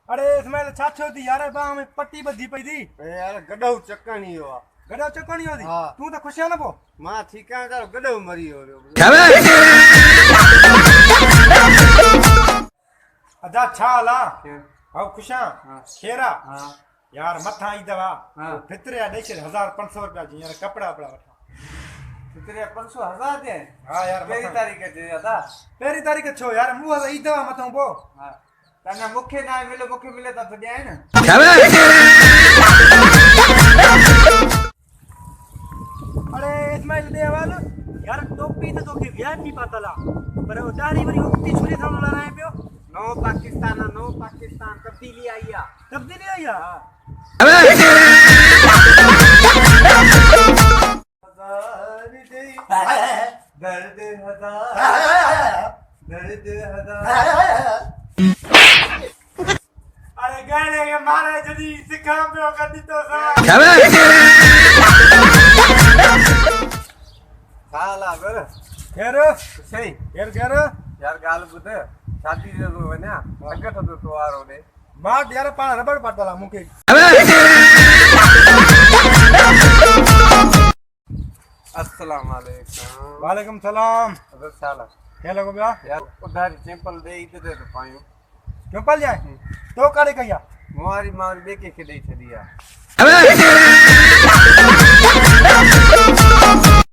अरे इस्माइल छाछो थी यार बाह में पट्टी बधी पई थी यार गडव चकणी हो गडो चकोनी होती हाँ। तू तो खुशियां न पो मां ठीक है तारो गडव मरी हो अदा छाला हाउ खुशा हाँ। शेरा हां यार मथा आई दवा हाँ। फितरिया दे 1500 रुपया जी यार कपड़ा वपड़ा वठा तेरे 500,000 दे हां यार केरी मथां। तारीख दे दादा पहिरीं तारीख़ छो यार मुंह ई दवा मथां पो हां तने मुखे ना मिले मुखे मिले त ॾियां न अरे इस्माइल दे आवाज यार टोपी तो तोखे वीआईपी पातला पर वो दाढ़ी वरी उक्ति छुरी थानो लड़ाए पियो नो पाकिस्तान तब्दीली आई आ तब्दीली आई आ दर्द हजार अरे गाने के मारे जदी सिखा पियो कदी तो साला बर खेर सही खेर यार गाल बुध शादी जो तो वना संगत तो तोवारो ने मार यार पाण रबड़ पातला मुके अस्सलाम वालेकुम वालेकुम सलाम अबे साला क्या लगो बिया यार उधारी चैंपल दे इते दे तो पायो क्यों पल जाए तो करे कहिया मोरी मारी बेके के दे छदिया